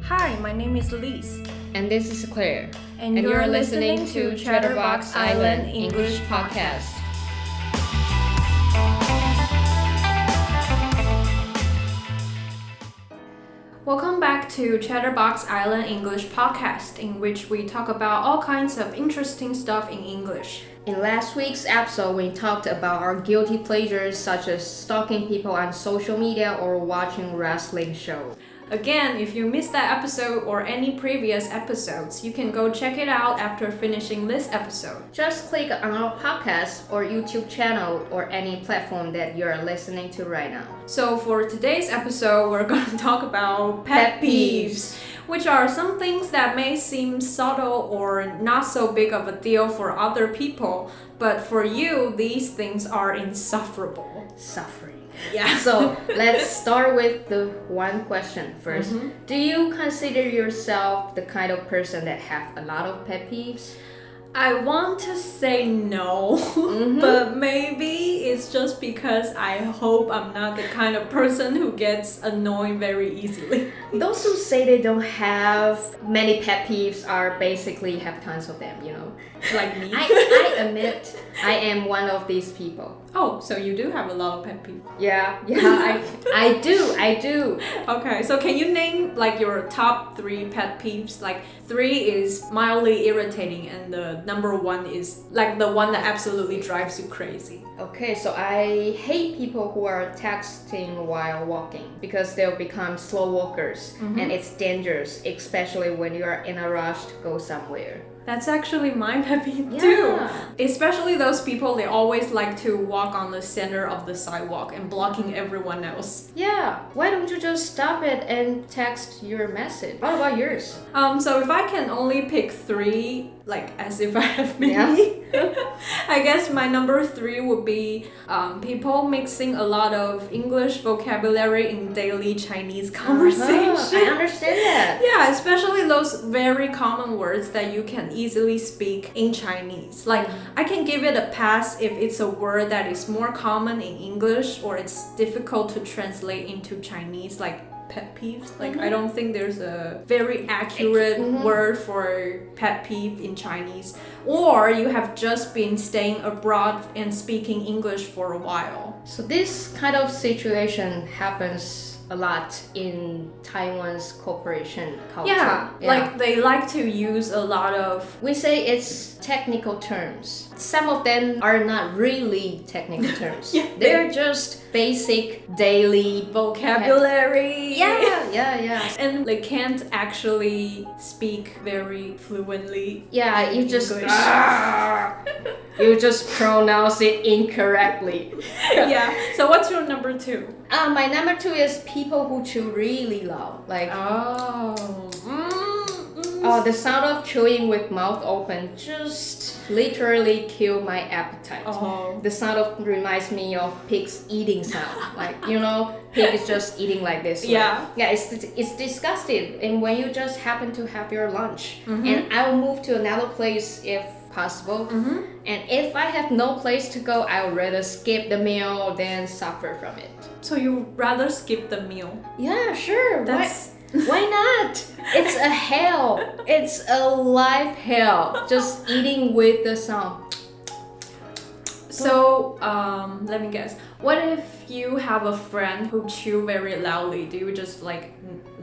Hi, my name is Elise. And this is Claire. And you're listening to Chatterbox Island English Podcast. Welcome back to Chatterbox Island English Podcast, in which we talk about all kinds of interesting stuff in English. In last week's episode, we talked about our guilty pleasures such as stalking people on social media or watching wrestling shows. Again, if you missed that episode or any previous episodes, you can go check it out after finishing this episode. Just click on our podcast or YouTube channel or any platform that you're listening to right now. So for today's episode, we're going to talk about pet peeves, which are some things that may seem subtle or not so big of a deal for other people, but for you, these things are insufferable. Suffering. Yeah. So let's start with the one question first. Do you consider yourself the kind of person that have a lot of pet peeves? I want to say no, but maybe it's just because I hope I'm not the kind of person who gets annoyed very easily. Those who say they don't have many pet peeves are basically have tons of them, you know. Like me. I admit I am one of these people. Oh, so you do have a lot of pet peeves. Yeah, I do. Okay, so can you name like your top 3 pet peeves? Like 3 is mildly irritating and the number 1 is like the one that absolutely drives you crazy. Okay, so I hate people who are texting while walking because they'll become slow walkers and it's dangerous, especially when you are in a rush to go somewhere. That's actually my pet peeve too. Especially those people, they always like to walk on the center of the sidewalk and blocking everyone else. Yeah, why don't you just stop it and text your message? What about yours? So if I can only pick 3, like as if I have many, I guess my number 3 would be people mixing a lot of English vocabulary in daily Chinese conversation. I understand that. Yeah, especially those very common words that you can easily speak in Chinese. Like, I can give it a pass if it's a word that is more common in English or it's difficult to translate into Chinese, like pet peeves. Like, I don't think there's a very accurate word for pet peeve in Chinese. Or you have just been staying abroad and speaking English for a while. So this kind of situation happens a lot in Taiwan's corporation culture. Yeah, like they like to use a lot of... We say it's technical terms. Some of them are not really technical terms. They're just basic daily vocabulary. Yeah. And they can't actually speak very fluently. Yeah, you just you just pronounce it incorrectly. Yeah. So what's your number 2? My number 2 is people who chew really loud. Like the sound of chewing with mouth open just literally kill my appetite. The sound of reminds me of pigs eating sound. Like, you know, pig is just eating like this. Yeah. Yeah, it's disgusting. And when you just happen to have your lunch, and I'll move to another place if possible. And if I have no place to go, I would rather skip the meal than suffer from it. So you rather skip the meal? Yeah, sure. Why not? It's a hell. It's a life hell. Just eating with the sound. So, let me guess. What if you have a friend who chew very loudly? Do you just like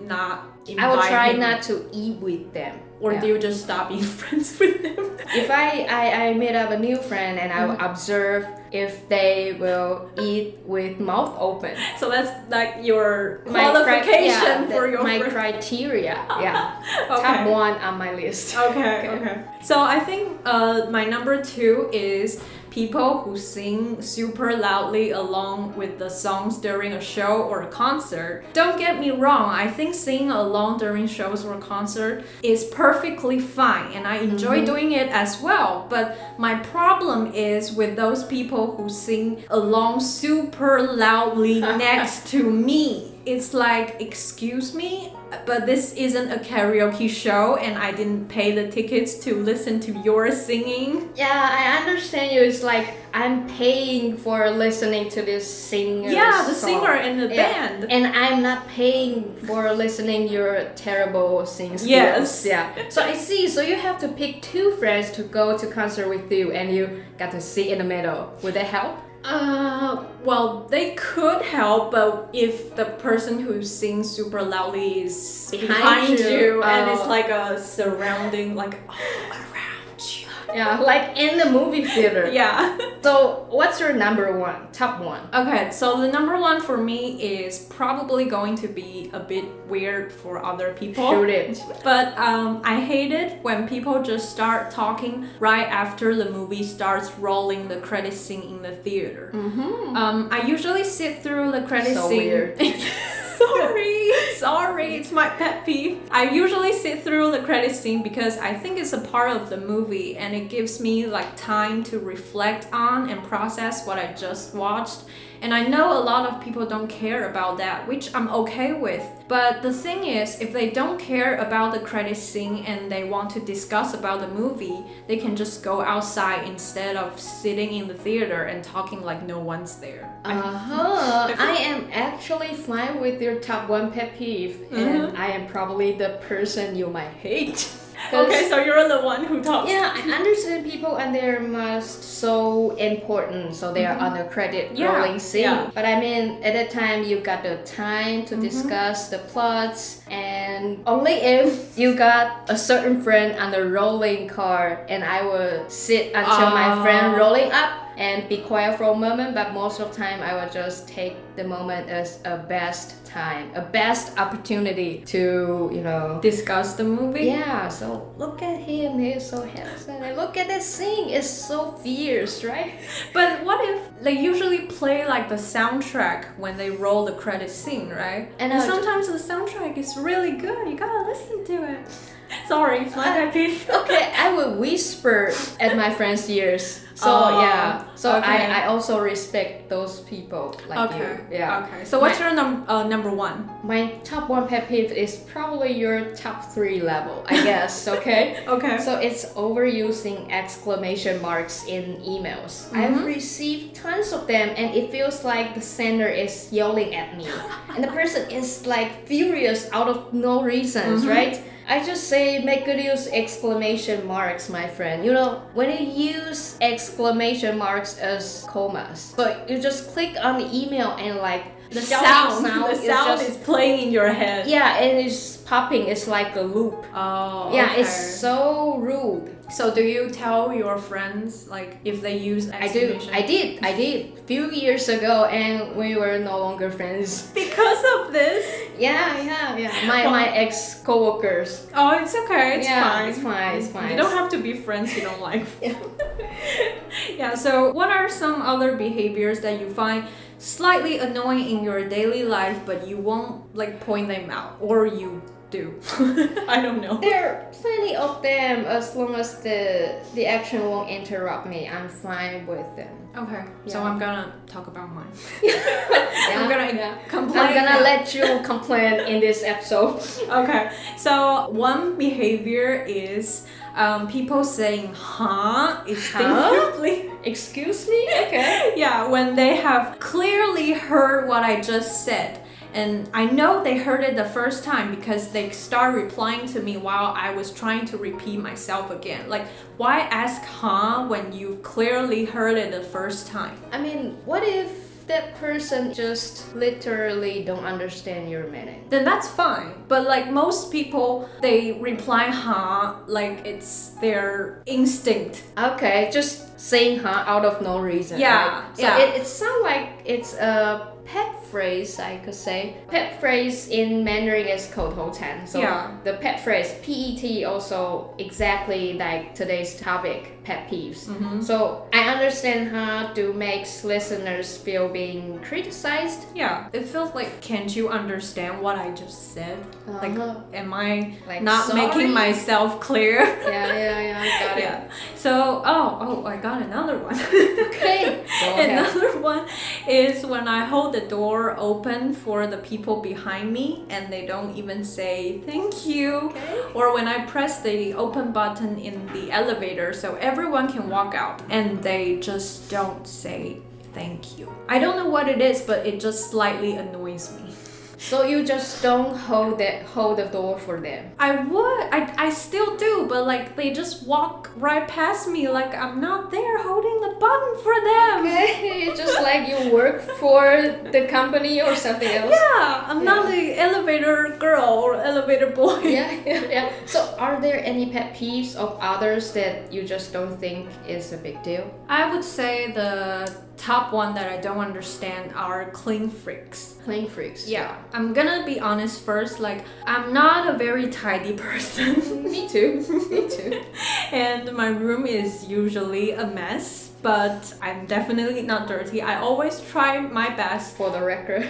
not invite I will try him? not to eat with them. Or do you just stop being friends with them? If I meet up a new friend and I will observe if they will eat with mouth open. So that's like your qualification for your my friend. Criteria. Yeah. Okay. Top 1 on my list. Okay. So I think my number 2 is people who sing super loudly along with the songs during a show or a concert. Don't get me wrong, I think singing along during shows or concert is perfectly fine and I enjoy doing it as well. But my problem is with those people who sing along super loudly next to me. it's like, excuse me, but this isn't a karaoke show and I didn't pay the tickets to listen to your singing. Yeah, I understand you. It's like I'm paying for listening to this singer. Yeah, the song. singer in the band. And I'm not paying for listening your terrible singing skills. Yes. Yeah. So I see. So you have to pick 2 friends to go to concert with you, and you got to sit in the middle. Would that help? Well, they could help, but if the person who sings super loudly is behind you and it's like a surrounding, like all around you. Yeah, like in the movie theater. Yeah. So what's your number 1, top 1? Okay, so the number 1 for me is probably going to be a bit weird for other people. Shoot it. But I hate it when people just start talking right after the movie starts rolling the credit scene in the theater. I usually sit through the credit So scene. weird. Sorry, it's my pet peeve. I usually sit through the credit scene because I think it's a part of the movie and it gives me like time to reflect on and process what I just watched. And I know a lot of people don't care about that, which I'm okay with. But the thing is, if they don't care about the credit scene and they want to discuss about the movie, they can just go outside instead of sitting in the theater and talking like no one's there. I am actually fine with your top 1 pet peeve, and I am probably the person you might hate. Okay, so you're the one who talks. Yeah, I understand people and they're must so important, so they are on the credit rolling scene. Yeah. But I mean, at that time you got the time to discuss the plots, and only if you got a certain friend on the rolling car, and I will sit until my friend rolling up and be quiet for a moment, but most of the time I will just take the moment as a best time, a best opportunity to, Discuss the movie? yeah, so look at him, he's so handsome, and look at this scene, it's so fierce, right? But what if they usually play like the soundtrack when they roll the credit scene, right? And And sometimes the soundtrack is really good, you gotta listen to it. Sorry, it's my pet peeve. Okay, I will whisper at my friends' ears. So okay. I also respect those people like you. Yeah. Okay. So what's your number 1? My top 1 pet peeve is probably your top 3 level, I guess. Okay. Okay. So it's overusing exclamation marks in emails. I've received tons of them, and it feels like the sender is yelling at me, and the person is like furious out of no reasons, right? I just say make good use exclamation marks, my friend. When you use exclamation marks as commas, so you just click on the email and like the sound sound is playing in your head. Yeah, and it's popping. It's like a loop. Oh, Yeah, okay. it's so rude. So do you tell your friends like if they use exclamation? I did few years ago, and we were no longer friends. Because of this? Yeah. My ex coworkers. Oh, it's okay. It's fine. It's fine. You don't have to be friends you don't like. Yeah, so what are some other behaviors that you find slightly annoying in your daily life but you won't like point them out, or you do? I don't know. There are plenty of them. As long as the action won't interrupt me, I'm fine with them. Okay, so Yeah. I'm gonna talk about mine. Yeah, I'm gonna complain. I'm gonna now. let you complain in this episode. Okay, so one behavior is people saying instinctively. Excuse me? Okay. Yeah, when they have clearly heard what I just said. And I know they heard it the first time because they start replying to me while I was trying to repeat myself again. Like, why ask when you clearly heard it the first time? I mean, what if that person just literally don't understand your meaning? Then that's fine. But like most people, they reply like it's their instinct. Okay, just saying out of no reason. Yeah, right? So yeah. it sounds like it's a pet phrase, I could say. Pet phrase in Mandarin is 口头禅. So Yeah. the pet phrase PET also exactly like today's topic. pet peeves. So I understand how to make listeners feel being criticized. Yeah, it feels like, can't you understand what I just said? Like, am I not sorry? making myself clear? Yeah, I got it. Yeah. So, I got another one. Okay, go ahead. Another one is when I hold the door open for the people behind me and they don't even say thank you. Okay. Or when I press the open button in the elevator so everyone can walk out and they just don't say thank you. I don't know what it is, but it just slightly annoys me. So you just don't hold the door for them? I still do, but like they just walk right past me like I'm not there holding the button for them. Okay, just like you work for the company or something else. Yeah, I'm not the elevator girl or elevator boy. Yeah. So are there any pet peeves of others that you just don't think is a big deal? I would say the top one that I don't understand are clean freaks. Clean freaks. Yeah, I'm gonna be honest first, like I'm not a very tidy person. Me too. And my room is usually a mess, but I'm definitely not dirty. I always try my best, For the record.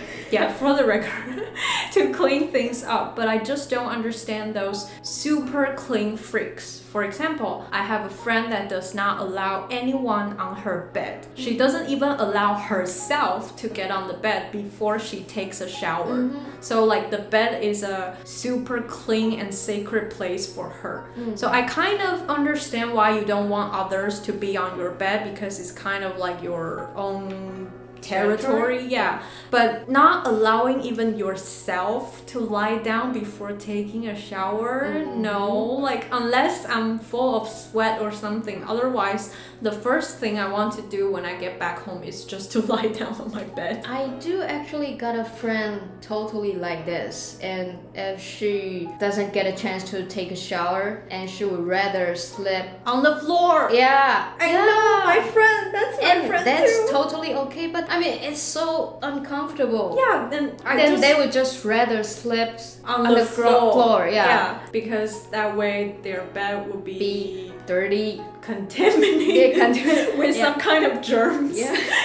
for the record, to clean things up, but I just don't understand those super clean freaks. For example, I have a friend that does not allow anyone on her bed. She doesn't even allow herself to get on the bed before she takes a shower. So like the bed is a super clean and sacred place for her. So I kind of understand why you don't want others to be on your bed because it's kind of like your own territory. Yeah, but not allowing even yourself to lie down before taking a shower. No, like unless I'm full of sweat or something. Otherwise, the first thing I want to do when I get back home is just to lie down on my bed. I do actually got a friend totally like this, and if she doesn't get a chance to take a shower and she would rather sleep On the floor. yeah I know, my friend. That's my and friend that's too. totally okay, but I mean it's so uncomfortable. Yeah, then They would just rather sleep on the the floor. Yeah, because that way their bed would be dirty. contaminated with some kind of germs.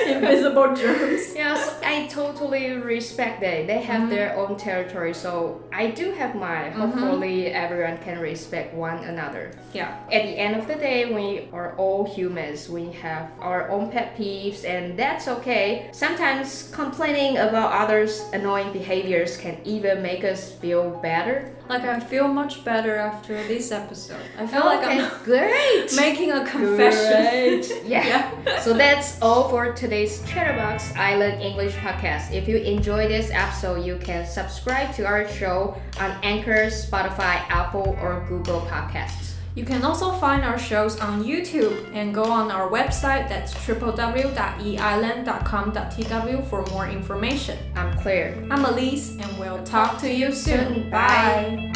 Invisible germs. Yes, I totally respect that. They have their own territory, so I do have mine. Hopefully everyone can respect one another. Yeah. At the end of the day, we are all humans. We have our own pet peeves, and that's okay. Sometimes complaining about others' annoying behaviors can even make us feel better. Like I feel much better after this episode. I feel like I'm great. making a confession. Yeah. So that's all for today's Chatterbox Island English podcast. If you enjoyed this episode, you can subscribe to our show on Anchor, Spotify, Apple, or Google Podcasts. You can also find our shows on YouTube and go on our website, that's www.eisland.com.tw for more information. I'm Claire. I'm Elise and we'll talk to you soon. Bye!